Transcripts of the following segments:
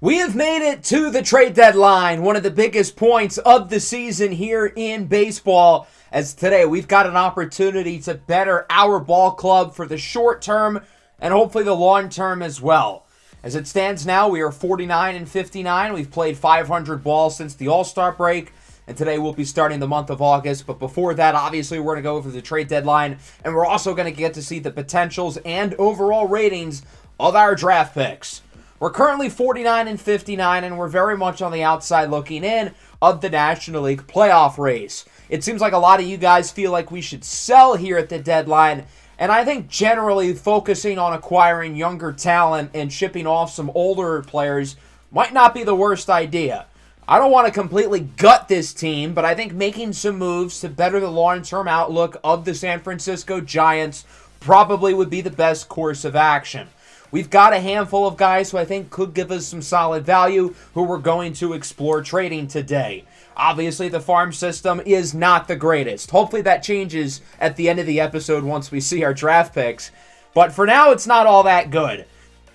We have made it to the trade deadline, one of the biggest points of the season here in baseball, as today we've got an opportunity to better our ball club for the short term and hopefully the long term as well. As it stands now, we are 49-59. We've played 500 balls since the All-Star break, and today we'll be starting the month of August. But before that, obviously, we're going to go over the trade deadline, and we're also going to get to see the potentials and overall ratings of our draft picks. We're currently 49-59, and we're very much on the outside looking in of the National League playoff race. It seems like a lot of you guys feel like we should sell here at the deadline, and I think generally focusing on acquiring younger talent and shipping off some older players might not be the worst idea. I don't want to completely gut this team, but I think making some moves to better the long-term outlook of the San Francisco Giants probably would be the best course of action. We've got a handful of guys who I think could give us some solid value who we're going to explore trading today. Obviously, the farm system is not the greatest. Hopefully that changes at the end of the episode once we see our draft picks. But for now, it's not all that good.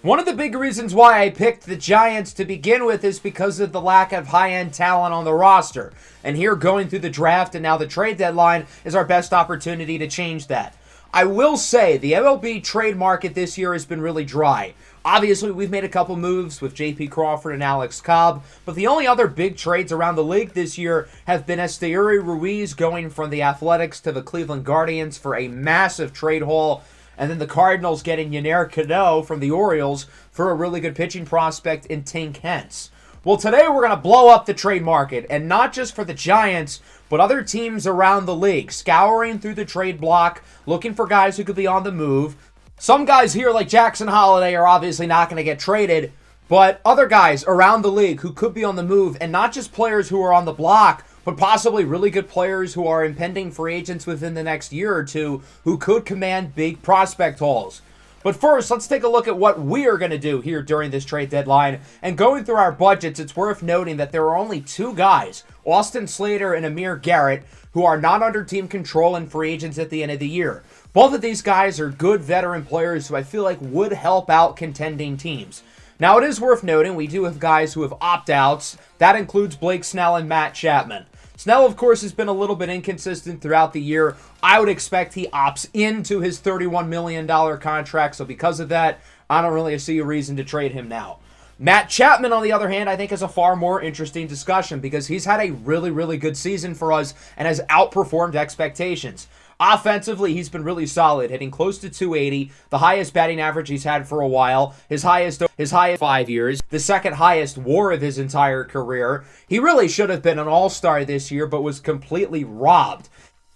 One of the big reasons why I picked the Giants to begin with is because of the lack of high-end talent on the roster. And here, going through the draft and now the trade deadline is our best opportunity to change that. I will say the MLB trade market this year has been really dry. Obviously, we've made a couple moves with J.P. Crawford and Alex Cobb, but the only other big trades around the league this year have been Esteury Ruiz going from the Athletics to the Cleveland Guardians for a massive trade haul, and then the Cardinals getting Yennier Cano from the Orioles for a really good pitching prospect in Tink Hence. Well, today we're going to blow up the trade market, and not just for the Giants, but other teams around the league, scouring through the trade block, looking for guys who could be on the move. Some guys here, like Jackson Holliday, are obviously not going to get traded, but other guys around the league who could be on the move, and not just players who are on the block, but possibly really good players who are impending free agents within the next year or two who could command big prospect hauls. But first, let's take a look at what we are going to do here during this trade deadline. And going through our budgets, it's worth noting that there are only two guys, Austin Slater and Amir Garrett, who are not under team control and free agents at the end of the year. Both of these guys are good veteran players who I feel like would help out contending teams. Now, it is worth noting we do have guys who have opt-outs. That includes Blake Snell and Matt Chapman. Snell, of course, has been a little bit inconsistent throughout the year. I would expect he opts into his $31 million contract, so because of that, I don't really see a reason to trade him now. Matt Chapman, on the other hand, I think is a far more interesting discussion because he's had a really, really good season for us and has outperformed expectations. Offensively, he's been really solid, hitting close to 280, the highest batting average he's had for a while, his highest 5 years, the second highest WAR of his entire career. He really should have been an all-star this year, but was completely robbed.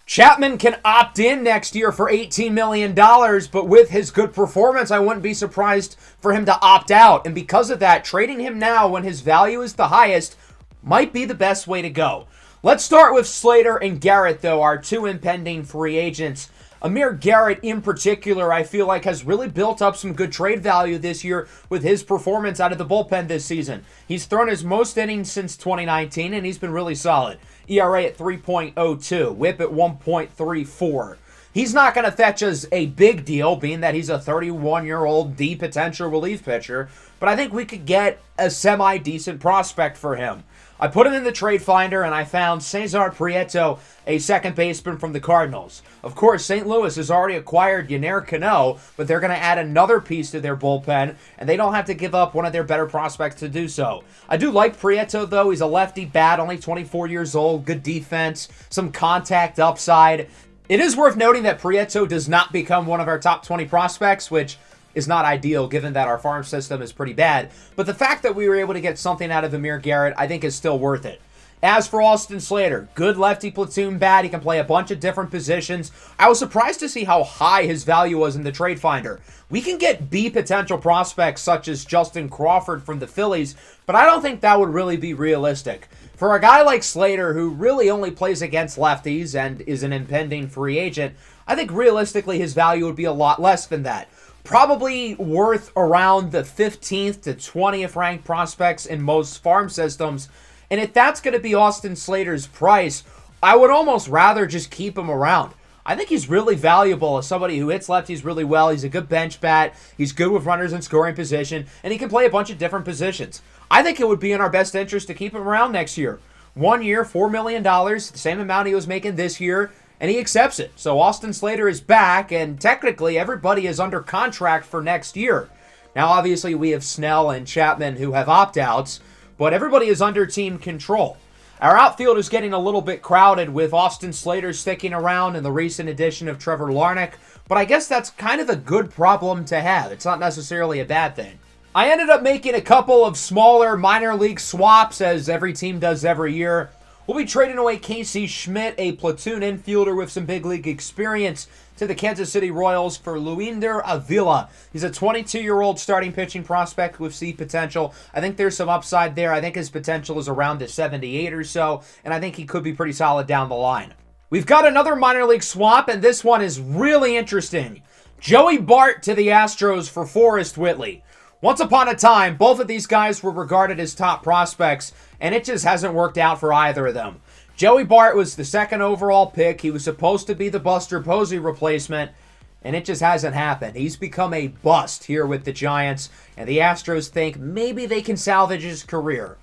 Chapman can opt in next year for $18 million, but with his good performance, I wouldn't be surprised for him to opt out. And because of that, trading him now when his value is the highest might be the best way to go. Let's start with Slater and Garrett, though, our two impending free agents. Amir Garrett, in particular, I feel like has really built up some good trade value this year with his performance out of the bullpen this season. He's thrown his most innings since 2019, and he's been really solid. ERA at 3.02, WHIP at 1.34. He's not going to fetch us a big deal, being that he's a 31-year-old D potential relief pitcher, but I think we could get a semi-decent prospect for him. I put him in the trade finder, and I found Cesar Prieto, a second baseman from the Cardinals. Of course, St. Louis has already acquired Yennier Cano, but they're going to add another piece to their bullpen, and they don't have to give up one of their better prospects to do so. I do like Prieto, though. He's a lefty bat, only 24 years old, good defense, some contact upside. It is worth noting that Prieto does not become one of our top 20 prospects, which is not ideal given that our farm system is pretty bad. But the fact that we were able to get something out of Amir Garrett, I think is still worth it. As for Austin Slater, good lefty platoon bat. He can play a bunch of different positions. I was surprised to see how high his value was in the trade finder. We can get B potential prospects such as Justin Crawford from the Phillies, but I don't think that would really be realistic. For a guy like Slater, who really only plays against lefties and is an impending free agent, I think realistically his value would be a lot less than that. Probably worth around the 15th to 20th ranked prospects in most farm systems. And if that's going to be Austin Slater's price, I would almost rather just keep him around. I think he's really valuable as somebody who hits lefties really well. He's a good bench bat. He's good with runners in scoring position, and he can play a bunch of different positions. I think it would be in our best interest to keep him around next year. 1 year, $4 million, the same amount he was making this year, and he accepts it. So Austin Slater is back, and technically everybody is under contract for next year. Now, obviously, we have Snell and Chapman who have opt-outs, but everybody is under team control. Our outfield is getting a little bit crowded with Austin Slater sticking around and the recent addition of Trevor Larnach, but I guess that's kind of a good problem to have. It's not necessarily a bad thing. I ended up making a couple of smaller minor league swaps, as every team does every year. We'll be trading away Casey Schmidt, a platoon infielder with some big league experience, to the Kansas City Royals for Luinder Avila. He's a 22-year-old starting pitching prospect with C potential. I think there's some upside there. I think his potential is around the 78 or so, and I think he could be pretty solid down the line. We've got another minor league swap, and this one is really interesting. Joey Bart to the Astros for Forrest Whitley. Once upon a time, both of these guys were regarded as top prospects, and it just hasn't worked out for either of them. Joey Bart was the second overall pick. He was supposed to be the Buster Posey replacement, and it just hasn't happened. He's become a bust here with the Giants, and the Astros think maybe they can salvage his career.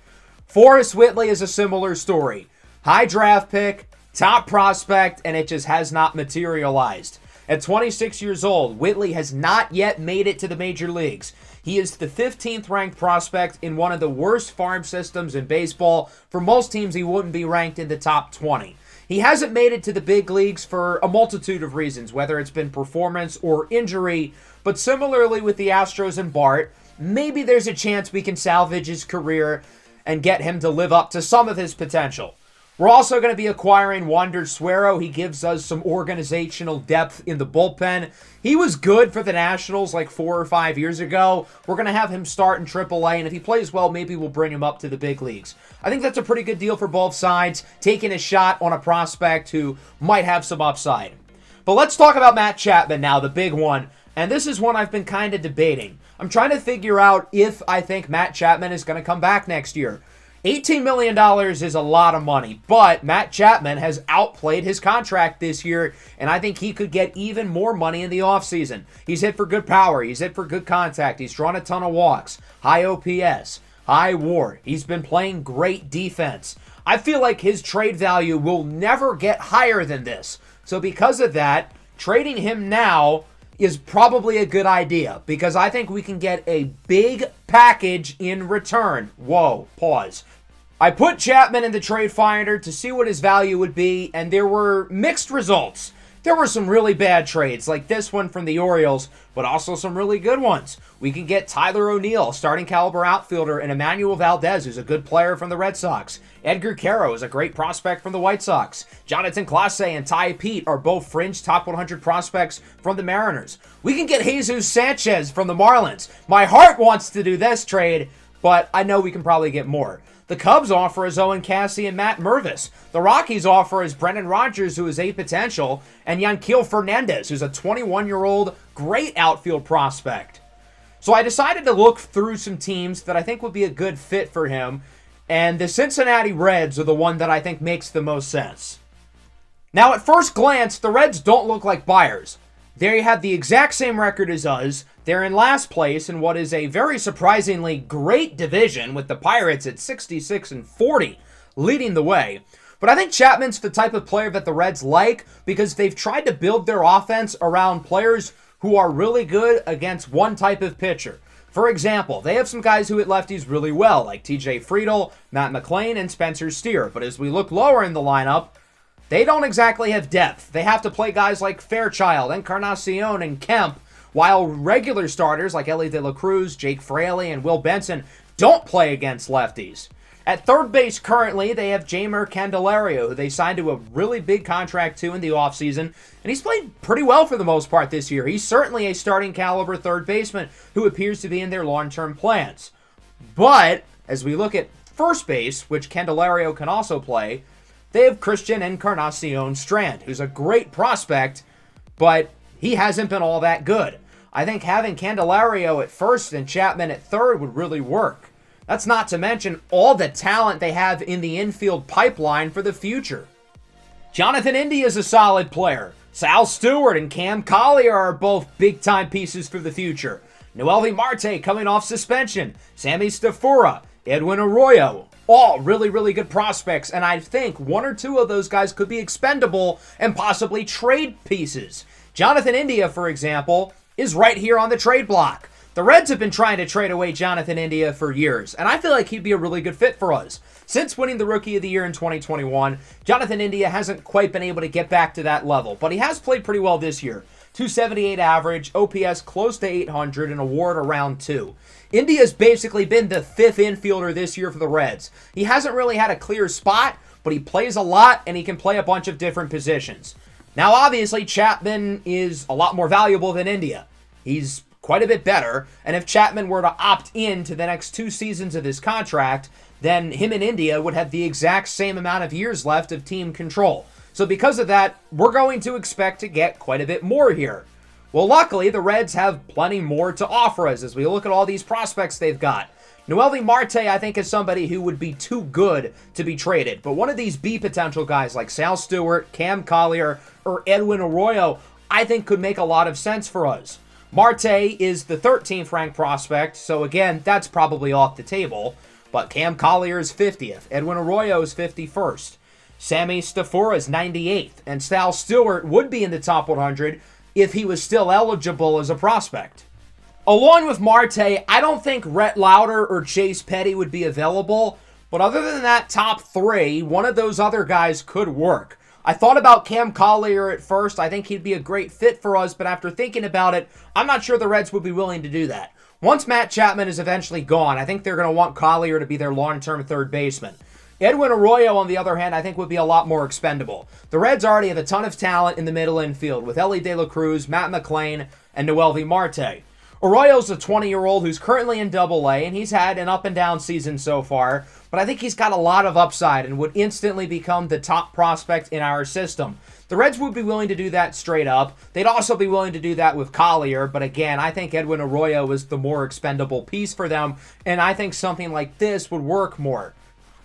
Forrest Whitley is a similar story. High draft pick, top prospect, and it just has not materialized. At 26 years old, Whitley has not yet made it to the major leagues. He is the 15th ranked prospect in one of the worst farm systems in baseball. For most teams, he wouldn't be ranked in the top 20. He hasn't made it to the big leagues for a multitude of reasons, whether it's been performance or injury. But similarly with the Astros and Bart, maybe there's a chance we can salvage his career and get him to live up to some of his potential. We're also going to be acquiring Wander Suero. He gives us some organizational depth in the bullpen. He was good for the Nationals like 4 or 5 years ago. We're going to have him start in AAA, and if he plays well, maybe we'll bring him up to the big leagues. I think that's a pretty good deal for both sides, taking a shot on a prospect who might have some upside. But let's talk about Matt Chapman now, the big one. And this is one I've been kind of debating. I'm trying to figure out if I think Matt Chapman is going to come back next year. $18 million is a lot of money, but Matt Chapman has outplayed his contract this year, and I think he could get even more money in the offseason. He's hit for good power. He's hit for good contact. He's drawn a ton of walks, high OPS, high WAR. He's been playing great defense. I feel like his trade value will never get higher than this. So because of that, trading him now is probably a good idea because I think we can get a big package in return. Whoa, pause. I put Chapman in the trade finder to see what his value would be, and there were mixed results. There were some really bad trades, like this one from the Orioles, but also some really good ones. We can get Tyler O'Neill, starting caliber outfielder, and Emmanuel Valdez, who's a good player from the Red Sox. Edgar Quero is a great prospect from the White Sox. Jonathan Clase and Ty Pete are both fringe top 100 prospects from the Mariners. We can get Jesus Sanchez from the Marlins. My heart wants to do this trade, but I know we can probably get more. The Cubs offer is Owen Cassie and Matt Mervis. The Rockies offer is Brendan Rodgers, who is a potential, and Yanquiel Fernandez, who's a 21-year-old great outfield prospect. So I decided to look through some teams that I think would be a good fit for him, and the Cincinnati Reds are the one that I think makes the most sense. Now, at first glance, the Reds don't look like buyers. They have the exact same record as us. They're in last place in what is a very surprisingly great division with the Pirates at 66-40 leading the way. But I think Chapman's the type of player that the Reds like because they've tried to build their offense around players who are really good against one type of pitcher. For example, they have some guys who hit lefties really well, like TJ Friedl, Matt McClain, and Spencer Steer. But as we look lower in the lineup, they don't exactly have depth. They have to play guys like Fairchild, Encarnacion, and Kemp, while regular starters like Ellie De La Cruz, Jake Fraley, and Will Benson don't play against lefties. At third base currently, they have Jeimer Candelario, who they signed to a really big contract to in the offseason, and he's played pretty well for the most part this year. He's certainly a starting caliber third baseman who appears to be in their long-term plans. But as we look at first base, which Candelario can also play, they have Christian Encarnacion Strand, who's a great prospect, but he hasn't been all that good. I think having Candelario at first and Chapman at third would really work. That's not to mention all the talent they have in the infield pipeline for the future. Jonathan India is a solid player. Sal Stewart and Cam Collier are both big-time pieces for the future. Noelvi Marte coming off suspension. Sammy Stafura, Edwin Arroyo, all really, really good prospects, and I think one or two of those guys could be expendable and possibly trade pieces. Jonathan India, for example, is right here on the trade block. The Reds have been trying to trade away Jonathan India for years, and I feel like he'd be a really good fit for us. Since winning the Rookie of the Year in 2021, Jonathan India hasn't quite been able to get back to that level, but he has played pretty well this year. 278 average, OPS close to 800, and a WAR around 2. India's basically been the fifth infielder this year for the Reds. He hasn't really had a clear spot, but he plays a lot, and he can play a bunch of different positions. Now, obviously, Chapman is a lot more valuable than India. He's quite a bit better, and if Chapman were to opt in to the next 2 seasons of his contract, then him and India would have the exact same amount of years left of team control. So because of that, we're going to expect to get quite a bit more here. Well, luckily, the Reds have plenty more to offer us as we look at all these prospects they've got. Noelvi Marte, I think, is somebody who would be too good to be traded, but one of these B potential guys like Sal Stewart, Cam Collier, or Edwin Arroyo, I think could make a lot of sense for us. Marte is the 13th ranked prospect, so again, that's probably off the table. But Cam Collier is 50th, Edwin Arroyo is 51st, Sammy Stafura is 98th, and Sal Stewart would be in the top 100 if he was still eligible as a prospect. Along with Marte, I don't think Rhett Lauder or Chase Petty would be available, but other than that top 3, one of those other guys could work. I thought about Cam Collier at first. I think he'd be a great fit for us, but after thinking about it, I'm not sure the Reds would be willing to do that. Once Matt Chapman is eventually gone, I think they're going to want Collier to be their long-term third baseman. Edwin Arroyo, on the other hand, I think would be a lot more expendable. The Reds already have a ton of talent in the middle infield with Elly De La Cruz, Matt McLain, and Noelvi Marte. Arroyo's a 20-year-old who's currently in Double-A, and he's had an up-and-down season so far, but I think he's got a lot of upside and would instantly become the top prospect in our system. The Reds would be willing to do that straight up. They'd also be willing to do that with Collier, but again, I think Edwin Arroyo is the more expendable piece for them, and I think something like this would work more.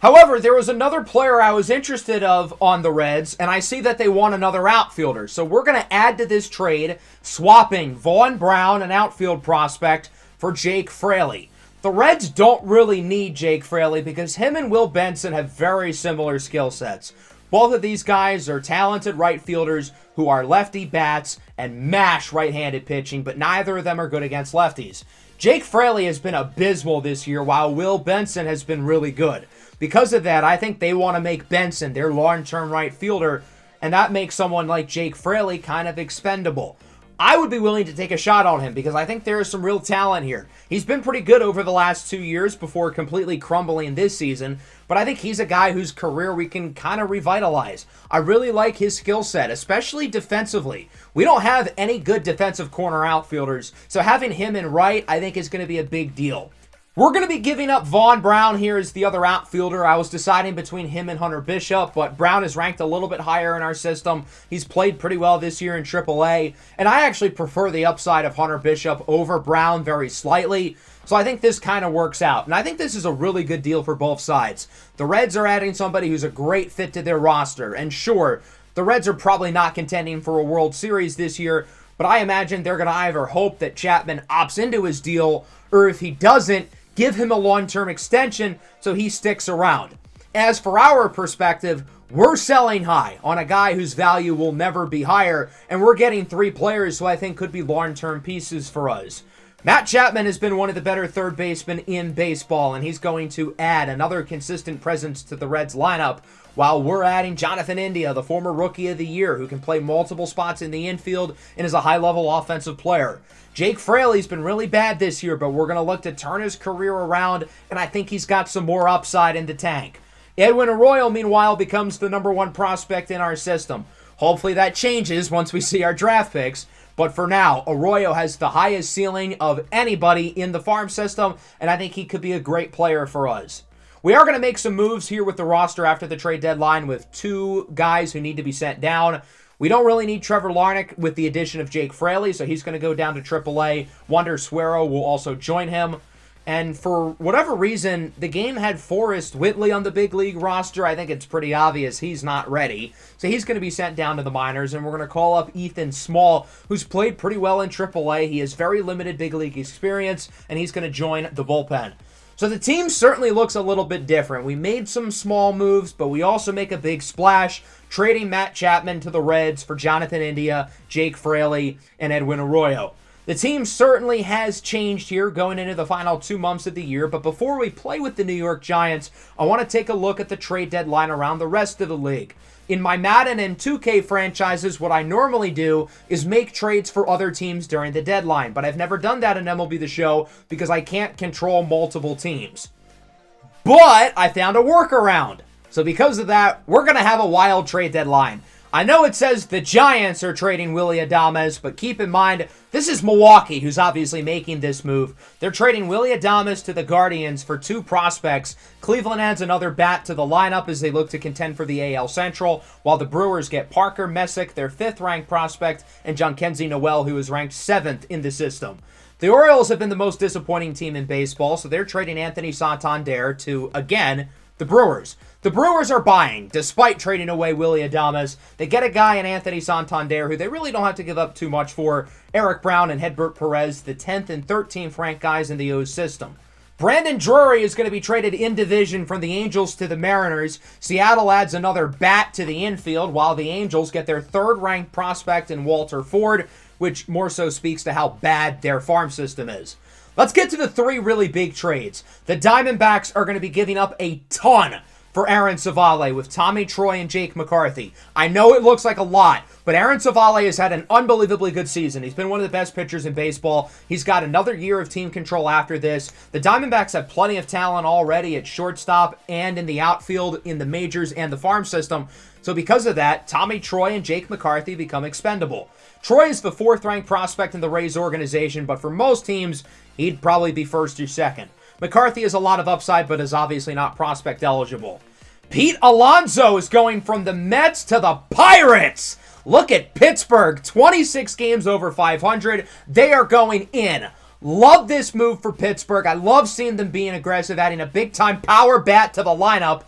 However, there was another player I was interested of on the Reds, and I see that they want another outfielder. So we're going to add to this trade, swapping Vaughn Brown, an outfield prospect, for Jake Fraley. The Reds don't really need Jake Fraley because him and Will Benson have very similar skill sets. Both of these guys are talented right fielders who are lefty bats and mash right-handed pitching, but neither of them are good against lefties. Jake Fraley has been abysmal this year, while Will Benson has been really good. Because of that, I think they want to make Benson their long-term right fielder, and that makes someone like Jake Fraley kind of expendable. I would be willing to take a shot on him because I think there is some real talent here. He's been pretty good over the last 2 years before completely crumbling this season, but I think he's a guy whose career we can kind of revitalize. I really like his skill set, especially defensively. We don't have any good defensive corner outfielders, so having him in right, I think is going to be a big deal. We're going to be giving up Vaughn Brown here as the other outfielder. I was deciding between him and Hunter Bishop, but Brown is ranked a little bit higher in our system. He's played pretty well this year in AAA, and I actually prefer the upside of Hunter Bishop over Brown very slightly. So I think this kind of works out, and I think this is a really good deal for both sides. The Reds are adding somebody who's a great fit to their roster, and sure, the Reds are probably not contending for a World Series this year, but I imagine they're going to either hope that Chapman opts into his deal, or if he doesn't, give him a long-term extension so he sticks around. As for our perspective, we're selling high on a guy whose value will never be higher, and we're getting 3 players who I think could be long-term pieces for us. Matt Chapman has been one of the better third basemen in baseball, and he's going to add another consistent presence to the Reds lineup, while we're adding Jonathan India, the former Rookie of the Year, who can play multiple spots in the infield and is a high-level offensive player. Jake Fraley's been really bad this year, but we're going to look to turn his career around, and I think he's got some more upside in the tank. Edwin Arroyo, meanwhile, becomes the number 1 prospect in our system. Hopefully that changes once we see our draft picks, but for now, Arroyo has the highest ceiling of anybody in the farm system, and I think he could be a great player for us. We are going to make some moves here with the roster after the trade deadline with 2 guys who need to be sent down. We don't really need Trevor Larnach with the addition of Jake Fraley, so he's going to go down to AAA. Wander Suero will also join him. And for whatever reason, the game had Forrest Whitley on the big league roster. I think it's pretty obvious he's not ready. So he's going to be sent down to the minors, and we're going to call up Ethan Small, who's played pretty well in AAA. He has very limited big league experience, and he's going to join the bullpen. So the team certainly looks a little bit different. We made some small moves, but we also make a big splash, trading Matt Chapman to the Reds for Jonathan India, Jake Fraley, and Edwin Arroyo. The team certainly has changed here going into the final 2 months of the year, but before we play with the New York Giants, I want to take a look at the trade deadline around the rest of the league. In my Madden and 2K franchises, what I normally do is make trades for other teams during the deadline, but I've never done that in MLB The Show because I can't control multiple teams. But I found a workaround. So because of that, we're going to have a wild trade deadline. I know it says the Giants are trading Willy Adames, but keep in mind, this is Milwaukee who's obviously making this move. They're trading Willy Adames to the Guardians for 2 prospects. Cleveland adds another bat to the lineup as they look to contend for the AL Central, while the Brewers get Parker Messick, their 5th-ranked prospect, and Jhonkensy Noel, who is ranked 7th in the system. The Orioles have been the most disappointing team in baseball, so they're trading Anthony Santander to, again, the Brewers. The Brewers are buying, despite trading away Willy Adames. They get a guy in Anthony Santander who they really don't have to give up too much for. Eric Brown and Hedbert Perez, the 10th and 13th ranked guys in the O's system. Brandon Drury is going to be traded in division from the Angels to the Mariners. Seattle adds another bat to the infield, while the Angels get their 3rd-ranked prospect in Walter Ford, which more so speaks to how bad their farm system is. Let's get to the 3 really big trades. The Diamondbacks are going to be giving up a ton for Aaron Savale with Tommy Troy and Jake McCarthy. I know it looks like a lot, but Aaron Savale has had an unbelievably good season. He's been one of the best pitchers in baseball. He's got another year of team control after this. The Diamondbacks have plenty of talent already at shortstop and in the outfield, in the majors, and the farm system. So because of that, Tommy Troy and Jake McCarthy become expendable. Troy is the 4th-ranked prospect in the Rays organization, but for most teams, he'd probably be 1st or 2nd. McCarthy has a lot of upside, but is obviously not prospect eligible. Pete Alonso is going from the Mets to the Pirates. Look at Pittsburgh, 26 games over 500. They are going in. Love this move for Pittsburgh. I love seeing them being aggressive, adding a big-time power bat to the lineup.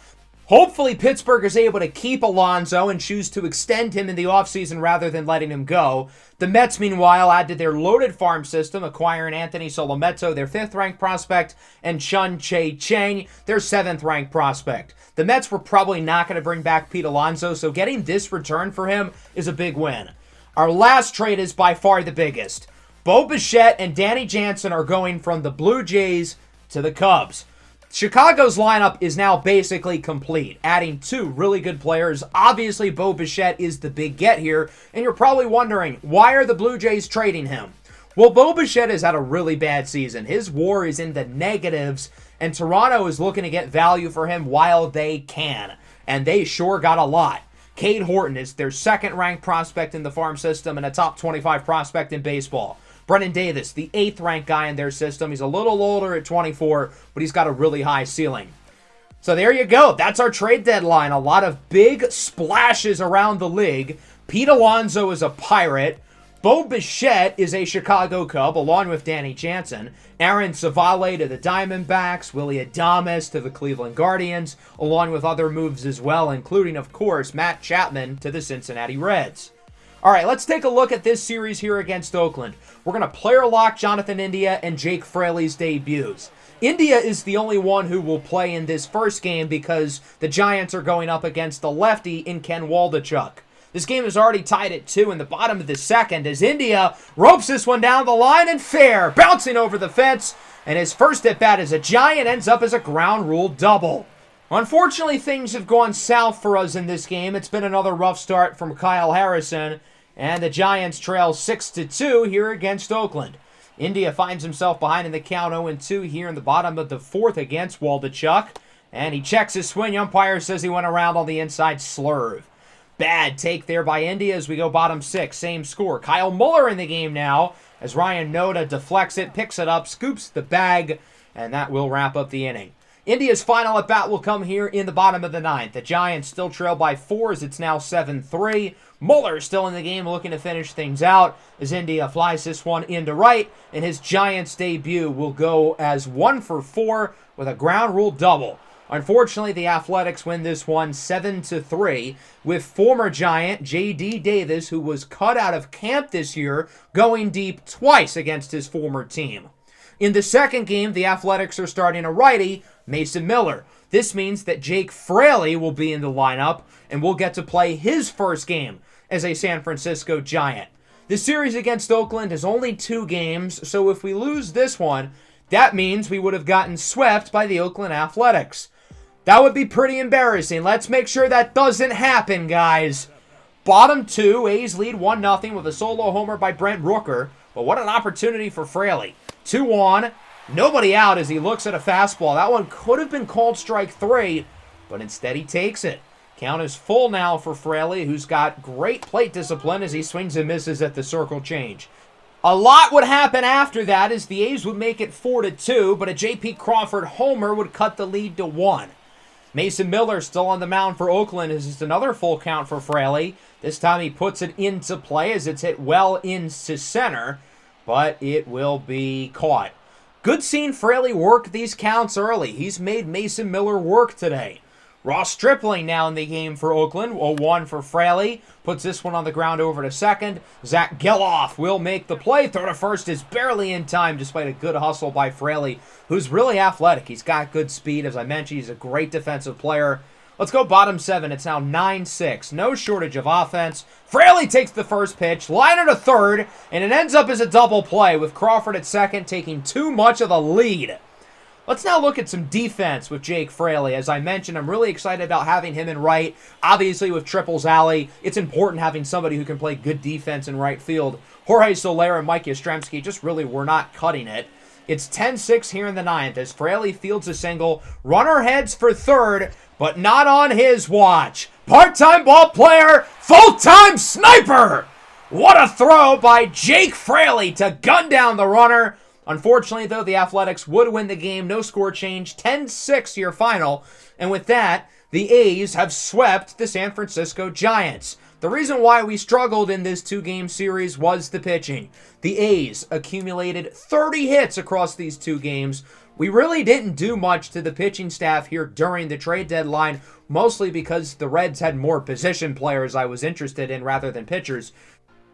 Hopefully, Pittsburgh is able to keep Alonso and choose to extend him in the offseason rather than letting him go. The Mets, meanwhile, add to their loaded farm system, acquiring Anthony Solometo, their 5th-ranked prospect, and Chun Che Chang, their 7th-ranked prospect. The Mets were probably not going to bring back Pete Alonso, so getting this return for him is a big win. Our last trade is by far the biggest. Bo Bichette and Danny Jansen are going from the Blue Jays to the Cubs. Chicago's lineup is now basically complete, adding 2 really good players. Obviously, Bo Bichette is the big get here, and you're probably wondering, why are the Blue Jays trading him? Well, Bo Bichette has had a really bad season. His WAR is in the negatives, and Toronto is looking to get value for him while they can, and they sure got a lot. Cade Horton is their 2nd-ranked prospect in the farm system and a top 25 prospect in baseball. Brennan Davis, the 8th-ranked guy in their system. He's a little older at 24, but he's got a really high ceiling. So there you go. That's our trade deadline. A lot of big splashes around the league. Pete Alonso is a Pirate. Bo Bichette is a Chicago Cub, along with Danny Jansen. Aaron Savale to the Diamondbacks. Willy Adames to the Cleveland Guardians, along with other moves as well, including, of course, Matt Chapman to the Cincinnati Reds. All right, let's take a look at this series here against Oakland. We're going to player lock Jonathan India and Jake Fraley's debuts. India is the only one who will play in this first game because the Giants are going up against the lefty in Ken Waldichuk. This game is already tied at 2 in the bottom of the 2nd as India ropes this one down the line and fair, bouncing over the fence, and his first at-bat as a Giant ends up as a ground rule double. Unfortunately, things have gone south for us in this game. It's been another rough start from Kyle Harrison, and the Giants trail 6-2 here against Oakland. India finds himself behind in the count 0-2 here in the bottom of the 4th against Waldichuk, and he checks his swing. Umpire says he went around on the inside slurve. Bad take there by India as we go bottom 6. Same score. Kyle Muller in the game now as Ryan Noda deflects it, picks it up, scoops the bag, and that will wrap up the inning. India's final at bat will come here in the bottom of the ninth. The Giants still trail by 4 as it's now 7-3. Muller still in the game looking to finish things out as India flies this one into right, and his Giants debut will go as 1 for 4 with a ground rule double. Unfortunately, the Athletics win this one 7-3 with former Giant J.D. Davis, who was cut out of camp this year, going deep twice against his former team. In the second game, the Athletics are starting a righty, Mason Miller. This means that Jake Fraley will be in the lineup and will get to play his first game as a San Francisco Giant. The series against Oakland is only 2 games, so if we lose this one, that means we would have gotten swept by the Oakland Athletics. That would be pretty embarrassing. Let's make sure that doesn't happen, guys. Bottom 2, A's lead 1-0 with a solo homer by Brent Rooker, but what an opportunity for Fraley. 2 on, nobody out as he looks at a fastball. That one could have been called strike 3, but instead he takes it. Count is full now for Fraley, who's got great plate discipline as he swings and misses at the circle change. A lot would happen after that as the A's would make it 4-2, but a J.P. Crawford homer would cut the lead to 1. Mason Miller still on the mound for Oakland as it's another full count for Fraley. This time he puts it into play as it's hit well into center, but it will be caught. Good seeing Fraley work these counts early. He's made Mason Miller work today. Ross Stripling now in the game for Oakland. 0-1 for Fraley. Puts this one on the ground over to second. Zach Geloff will make the play. Throw to first is barely in time despite a good hustle by Fraley, who's really athletic. He's got good speed. As I mentioned, he's a great defensive player. Let's go bottom 7. It's now 9-6. No shortage of offense. Fraley takes the first pitch, liner to third, and it ends up as a double play with Crawford at second taking too much of the lead. Let's now look at some defense with Jake Fraley. As I mentioned, I'm really excited about having him in right. Obviously, with Triples Alley, it's important having somebody who can play good defense in right field. Jorge Soler and Mike Yastrzemski just really were not cutting it. It's 10-6 here in the ninth as Fraley fields a single. Runner heads for third, but not on his watch. Part-time ball player, full-time sniper! What a throw by Jake Fraley to gun down the runner. Unfortunately, though, the Athletics would win the game. No score change. 10-6 your final. And with that, the A's have swept the San Francisco Giants. The reason why we struggled in this 2-game series was the pitching. The A's accumulated 30 hits across these 2 games. We really didn't do much to the pitching staff here during the trade deadline, mostly because the Reds had more position players I was interested in rather than pitchers.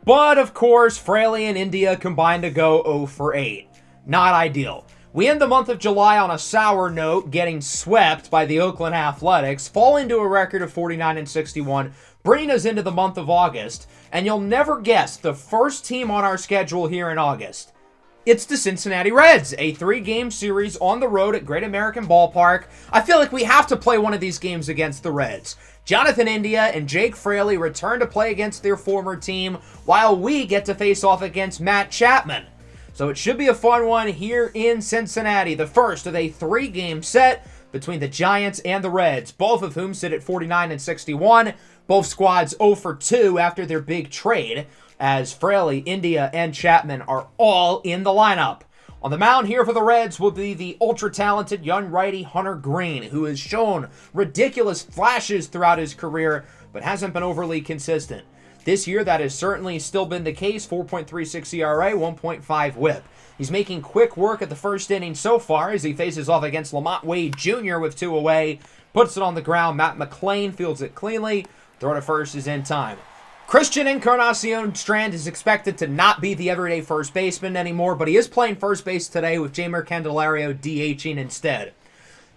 But, of course, Fraley and India combined to go 0 for 8. Not ideal. We end the month of July on a sour note, getting swept by the Oakland Athletics, falling to a record of 49-61, bringing us into the month of August, and you'll never guess the first team on our schedule here in August. It's the Cincinnati Reds, a 3-game series on the road at Great American Ballpark. I feel like we have to play one of these games against the Reds. Jonathan India and Jake Fraley return to play against their former team, while we get to face off against Matt Chapman. So it should be a fun one here in Cincinnati, the first of a 3-game set between the Giants and the Reds, both of whom sit at 49-61. Both squads 0 for 2 after their big trade, as Fraley, India, and Chapman are all in the lineup. On the mound here for the Reds will be the ultra-talented young righty Hunter Green, who has shown ridiculous flashes throughout his career, but hasn't been overly consistent. This year, that has certainly still been the case. 4.36 ERA, 1.5 whip. He's making quick work at the first inning so far as he faces off against Lamont Wade Jr. with 2 away. Puts it on the ground. Matt McClain fields it cleanly. Throw to first is in time. Christian Encarnacion Strand is expected to not be the everyday first baseman anymore, but he is playing first base today with Jeimer Candelario DHing instead.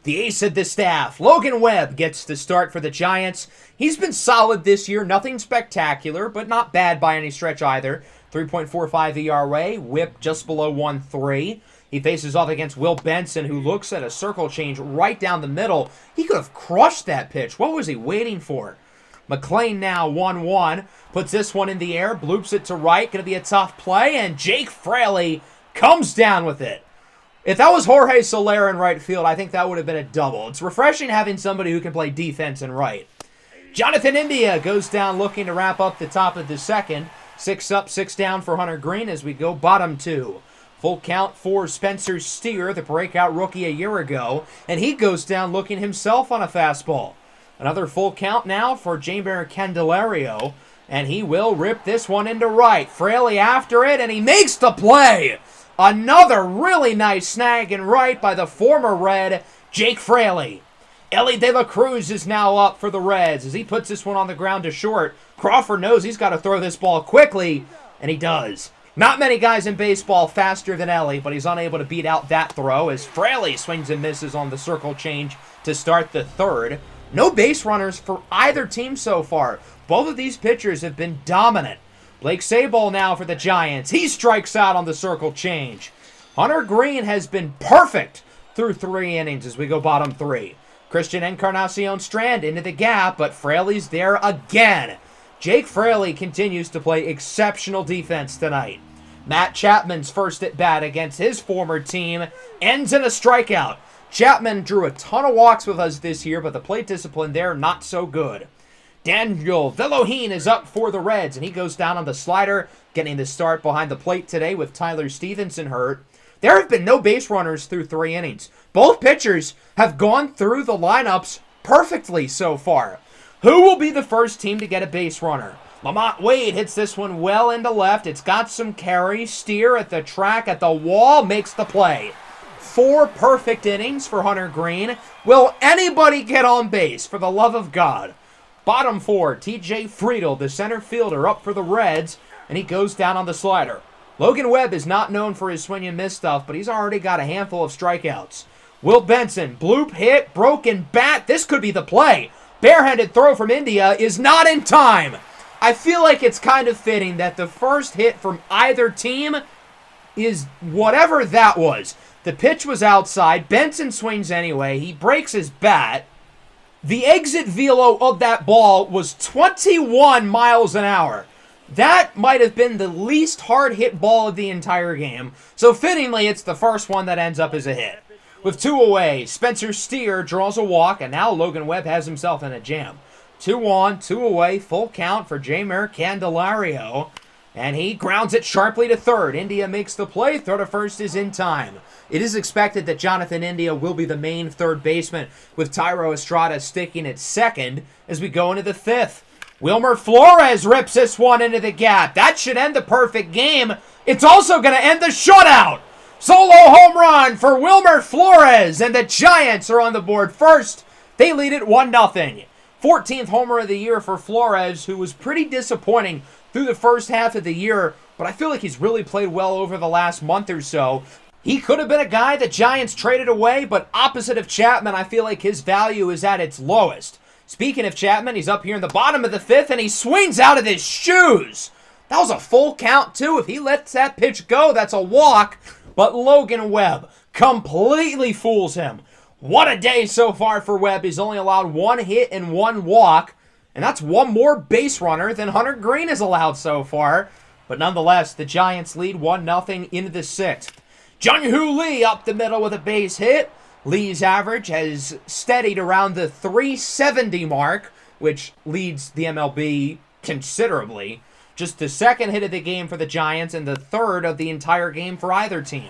The ace of the staff, Logan Webb, gets the start for the Giants. He's been solid this year, nothing spectacular, but not bad by any stretch either. 3.45 ERA, whip just below 1.3. He faces off against Will Benson, who looks at a circle change right down the middle. He could have crushed that pitch. What was he waiting for? McClain now 1-1, puts this one in the air, bloops it to right, going to be a tough play, and Jake Fraley comes down with it. If that was Jorge Soler in right field, I think that would have been a double. It's refreshing having somebody who can play defense in right. Jonathan India goes down looking to wrap up the top of the second. 6 up, 6 down for Hunter Green as we go bottom 2. Full count for Spencer Steer, the breakout rookie a year ago, and he goes down looking himself on a fastball. Another full count now for Jeimer Candelario, and he will rip this one into right. Fraley after it, and he makes the play. Another really nice snag in right by the former Red, Jake Fraley. Elly De La Cruz is now up for the Reds as he puts this one on the ground to short. Crawford knows he's got to throw this ball quickly, and he does. Not many guys in baseball faster than Elly, but he's unable to beat out that throw as Fraley swings and misses on the circle change to start the third. No base runners for either team so far. Both of these pitchers have been dominant. Blake Sabol now for the Giants. He strikes out on the circle change. Hunter Greene has been perfect through 3 innings as we go bottom 3. Christian Encarnacion Strand into the gap, but Fraley's there again. Jake Fraley continues to play exceptional defense tonight. Matt Chapman's first at bat against his former team ends in a strikeout. Chapman drew a ton of walks with us this year, but the plate discipline there not so good. Daniel Veloheen is up for the Reds, and he goes down on the slider, getting the start behind the plate today with Tyler Stevenson hurt. There have been no base runners through 3 innings. Both pitchers have gone through the lineups perfectly so far. Who will be the first team to get a base runner? Lamont Wade hits this one well into left. It's got some carry. Steer at the track, at the wall, makes the play. 4 perfect innings for Hunter Greene. Will anybody get on base, for the love of God? Bottom 4, TJ Friedl, the center fielder, up for the Reds, and he goes down on the slider. Logan Webb is not known for his swing and miss stuff, but he's already got a handful of strikeouts. Will Benson, bloop hit, broken bat. This could be the play. Barehanded throw from India is not in time. I feel like it's kind of fitting that the first hit from either team is whatever that was. The pitch was outside. Benson swings anyway. He breaks his bat. The exit velo of that ball was 21 miles an hour. That might have been the least hard-hit ball of the entire game. So fittingly, it's the first one that ends up as a hit. With 2 away, Spencer Steer draws a walk, and now Logan Webb has himself in a jam. 2 on, 2 away, full count for Jeimer Candelario. And he grounds it sharply to third. India makes the play. Throw to first is in time. It is expected that Jonathan India will be the main third baseman, with Thairo Estrada sticking at second as we go into the 5th. Wilmer Flores rips this one into the gap. That should end the perfect game. It's also going to end the shutout. Solo home run for Wilmer Flores, and the Giants are on the board first. They lead it 1-0. 14th homer of the year for Flores, who was pretty disappointing through the first half of the year, but I feel like he's really played well over the last month or so. He could have been a guy the Giants traded away, but opposite of Chapman, I feel like his value is at its lowest. Speaking of Chapman, he's up here in the bottom of the 5th, and he swings out of his shoes. That was a full count, too. If he lets that pitch go, that's a walk. But Logan Webb completely fools him. What a day so far for Webb. He's only allowed 1 hit and 1 walk, and that's 1 more base runner than Hunter Greene has allowed so far. But nonetheless, the Giants lead 1-0 into the 6th. Jung-Hoo Lee up the middle with a base hit. Lee's average has steadied around the 370 mark, which leads the MLB considerably. Just the 2nd hit of the game for the Giants and the 3rd of the entire game for either team.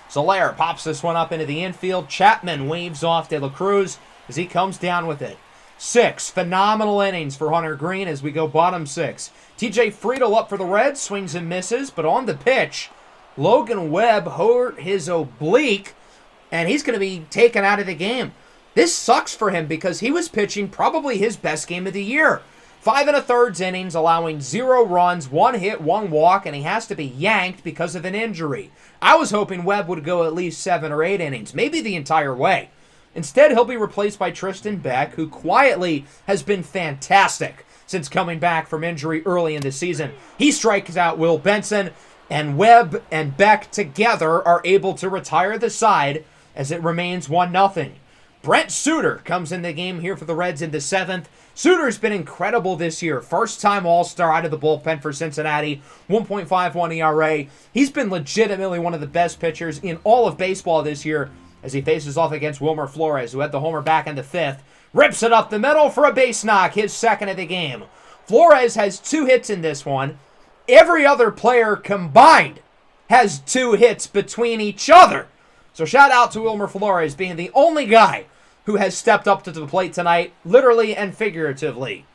Soler pops this one up into the infield. Chapman waves off De La Cruz as he comes down with it. 6 phenomenal innings for Hunter Greene as we go bottom 6. TJ Friedl up for the Reds, swings and misses, but on the pitch, Logan Webb hurt his oblique, and he's going to be taken out of the game. This sucks for him because he was pitching probably his best game of the year. 5 1/3 innings, allowing 0 runs, 1 hit, 1 walk, and he has to be yanked because of an injury. I was hoping Webb would go at least 7 or 8 innings, maybe the entire way. Instead, he'll be replaced by Tristan Beck, who quietly has been fantastic since coming back from injury early in the season. He strikes out Will Benson, and Webb and Beck together are able to retire the side as it remains 1-0. Brent Suter comes in the game here for the Reds in the 7th. Suter's been incredible this year. First-time All-Star out of the bullpen for Cincinnati. 1.51 ERA. He's been legitimately one of the best pitchers in all of baseball this year as he faces off against Wilmer Flores, who had the homer back in the 5th. Rips it up the middle for a base knock, his 2nd of the game. Flores has 2 hits in this one. Every other player combined has 2 hits between each other. So shout out to Wilmer Flores being the only guy who has stepped up to the plate tonight, literally and figuratively.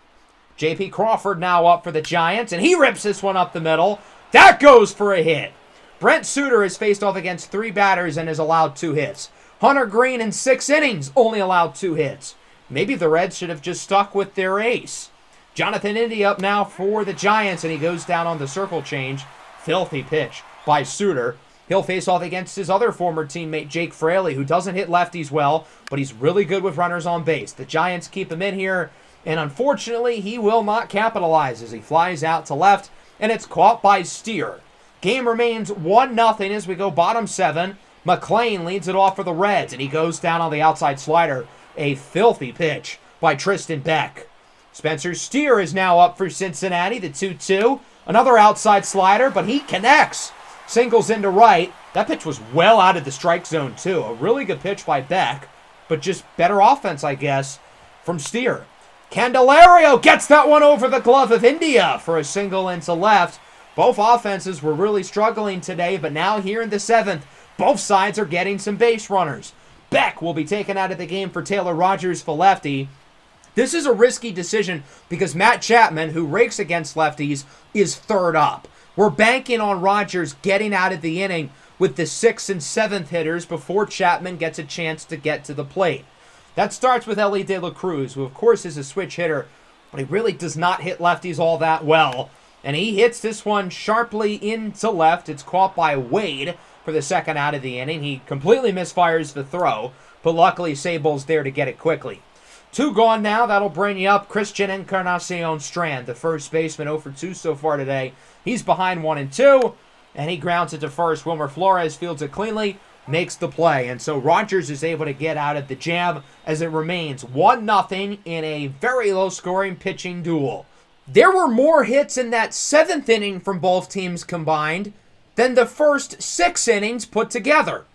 J.P. Crawford now up for the Giants, and he rips this one up the middle. That goes for a hit. Brent Suter has faced off against 3 batters and has allowed 2 hits. Hunter Green in 6 innings only allowed 2 hits. Maybe the Reds should have just stuck with their ace. Jonathan India up now for the Giants, and he goes down on the circle change. Filthy pitch by Suter. He'll face off against his other former teammate, Jake Fraley, who doesn't hit lefties well, but he's really good with runners on base. The Giants keep him in here, and unfortunately, he will not capitalize as he flies out to left, and it's caught by Steer. Game remains 1-0 as we go bottom 7. McLean leads it off for the Reds, and he goes down on the outside slider. A filthy pitch by Tristan Beck. Spencer Steer is now up for Cincinnati, the 2-2. Another outside slider, but he connects. Singles into right. That pitch was well out of the strike zone, too. A really good pitch by Beck, but just better offense, I guess, from Steer. Candelario gets that one over the glove of India for a single into left. Both offenses were really struggling today, but now here in the 7th, both sides are getting some base runners. Beck will be taken out of the game for Taylor Rogers for lefty. This is a risky decision because Matt Chapman, who rakes against lefties, is third up. We're banking on Rogers getting out of the inning with the 6th and 7th hitters before Chapman gets a chance to get to the plate. That starts with Ellie De La Cruz, who of course is a switch hitter, but he really does not hit lefties all that well. And he hits this one sharply into left. It's caught by Wade for the 2nd out of the inning. He completely misfires the throw, but luckily Sable's there to get it quickly. 2 gone now. That'll bring you up Christian Encarnacion Strand, the first baseman, 0 for 2 so far today. He's behind 1 and 2, and he grounds it to first. Wilmer Flores fields it cleanly, makes the play. And so Rogers is able to get out of the jam as it remains 1-0 in a very low-scoring pitching duel. There were more hits in that 7th inning from both teams combined than the first 6 innings put together.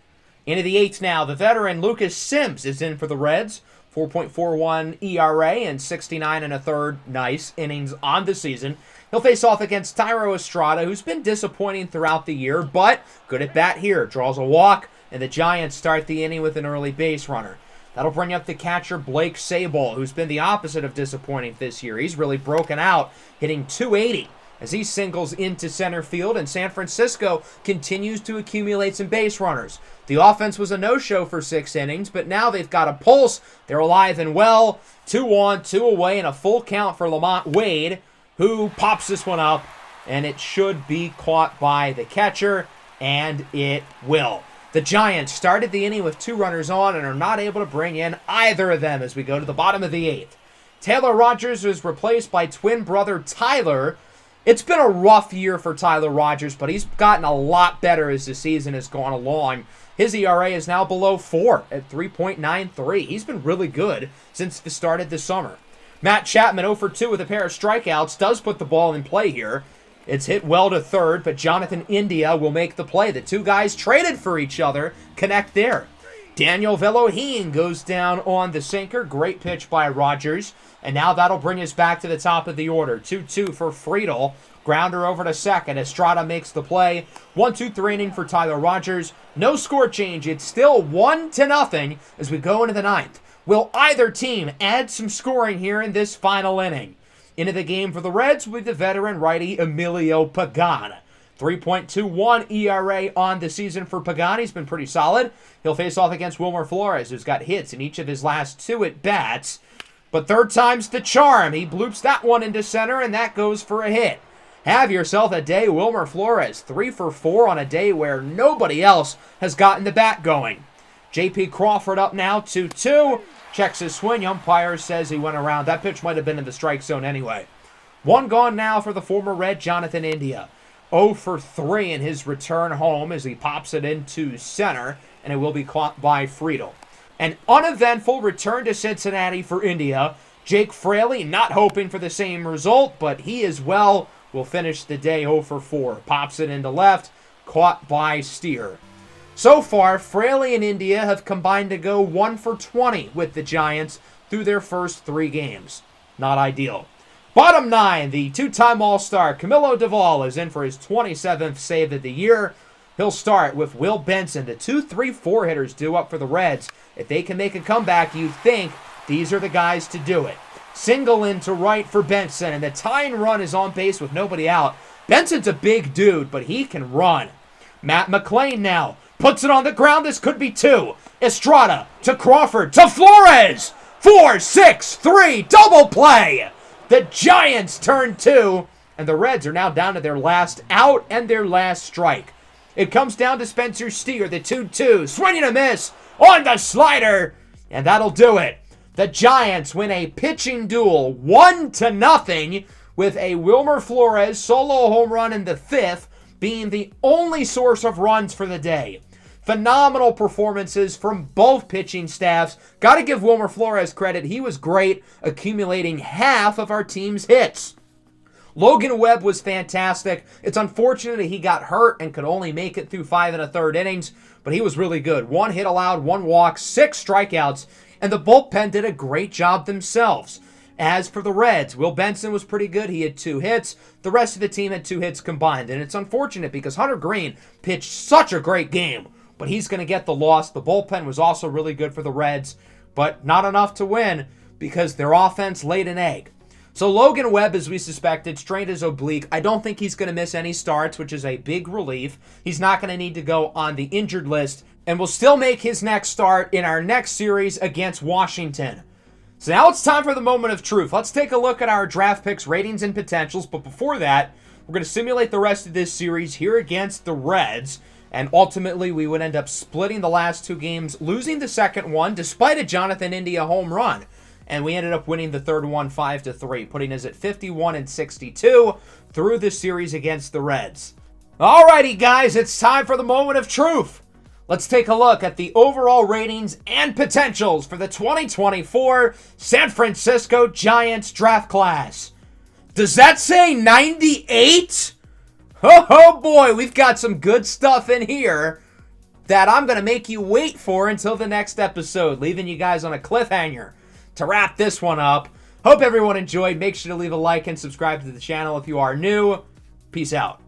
Into the 8th now, the veteran Lucas Sims is in for the Reds. 4.41 ERA and 69 1/3 nice innings on the season. He'll face off against Thairo Estrada, who's been disappointing throughout the year, but good at bat here. Draws a walk, and the Giants start the inning with an early base runner. That'll bring up the catcher Blake Sabol, who's been the opposite of disappointing this year. He's really broken out, hitting .280 as he singles into center field, and San Francisco continues to accumulate some base runners. The offense was a no-show for 6 innings, but now they've got a pulse. They're alive and well. 2 on, 2 away, and a full count for Lamont Wade, who pops this one up, and it should be caught by the catcher, and it will. The Giants started the inning with 2 runners on and are not able to bring in either of them as we go to the bottom of the 8th. Taylor Rogers was replaced by twin brother Tyler. It's been a rough year for Tyler Rogers, but he's gotten a lot better as the season has gone along. His ERA is now below 4 at 3.93. He's been really good since the start of the summer. Matt Chapman, 0 for 2 with a pair of strikeouts, does put the ball in play here. It's hit well to third, but Jonathan India will make the play. The 2 guys traded for each other connect there. Daniel Veloheen goes down on the sinker. Great pitch by Rogers. And now that'll bring us back to the top of the order. 2-2 for Friedel. Grounder over to second. Estrada makes the play. 1-2-3 inning for Tyler Rogers. No score change. It's still 1-0 as we go into the 9th. Will either team add some scoring here in this final inning? Into the game for the Reds with the veteran righty Emilio Pagan. 3.21 ERA on the season for Pagan. He's been pretty solid. He'll face off against Wilmer Flores, who's got hits in each of his last 2 at-bats. But third time's the charm. He bloops that one into center, and that goes for a hit. Have yourself a day, Wilmer Flores. 3 for 4 on a day where nobody else has gotten the bat going. J.P. Crawford up now, 2-2. Checks his swing. Umpire says he went around. That pitch might have been in the strike zone anyway. 1 gone now for the former Red, Jonathan India. 0 for 3 in his return home as he pops it into center, and it will be caught by Friedel. An uneventful return to Cincinnati for India. Jake Fraley not hoping for the same result, but he as well will finish the day 0 for 4. Pops it into left, caught by Steer. So far, Fraley and India have combined to go 1 for 20 with the Giants through their first 3 games. Not ideal. Bottom 9, the 2-time All-Star Camilo Doval is in for his 27th save of the year. He'll start with Will Benson. The 2, 3, 4 hitters due up for the Reds. If they can make a comeback, you'd think these are the guys to do it. Single into right for Benson, and the tying run is on base with nobody out. Benson's a big dude, but he can run. Matt McLean now puts it on the ground. This could be 2. Estrada to Crawford to Flores. 4, 6, 3, double play. The Giants turn 2, and the Reds are now down to their last out and their last strike. It comes down to Spencer Steer, the 2-2, swinging a miss on the slider, and that'll do it. The Giants win a pitching duel 1-0 with a Wilmer Flores solo home run in the 5th being the only source of runs for the day. Phenomenal performances from both pitching staffs. Got to give Wilmer Flores credit. He was great, accumulating half of our team's hits. Logan Webb was fantastic. It's unfortunate that he got hurt and could only make it through 5 1/3 innings, but he was really good. 1 hit allowed, 1 walk, 6 strikeouts, and the bullpen did a great job themselves. As for the Reds, Will Benson was pretty good. He had 2 hits. The rest of the team had 2 hits combined, and it's unfortunate because Hunter Green pitched such a great game, but he's going to get the loss. The bullpen was also really good for the Reds, but not enough to win because their offense laid an egg. So Logan Webb, as we suspected, strained his oblique. I don't think he's going to miss any starts, which is a big relief. He's not going to need to go on the injured list, and will still make his next start in our next series against Washington. So now it's time for the moment of truth. Let's take a look at our draft picks, ratings, and potentials, but before that, we're going to simulate the rest of this series here against the Reds, and ultimately we would end up splitting the last 2 games, losing the second one despite a Jonathan India home run. And we ended up winning the third one 5-3, putting us at 51-62 through this series against the Reds. Alrighty, guys, it's time for the moment of truth. Let's take a look at the overall ratings and potentials for the 2024 San Francisco Giants draft class. Does that say 98? Oh boy, we've got some good stuff in here that I'm going to make you wait for until the next episode, leaving you guys on a cliffhanger. To wrap this one up, hope everyone enjoyed. Make sure to leave a like and subscribe to the channel if you are new. Peace out.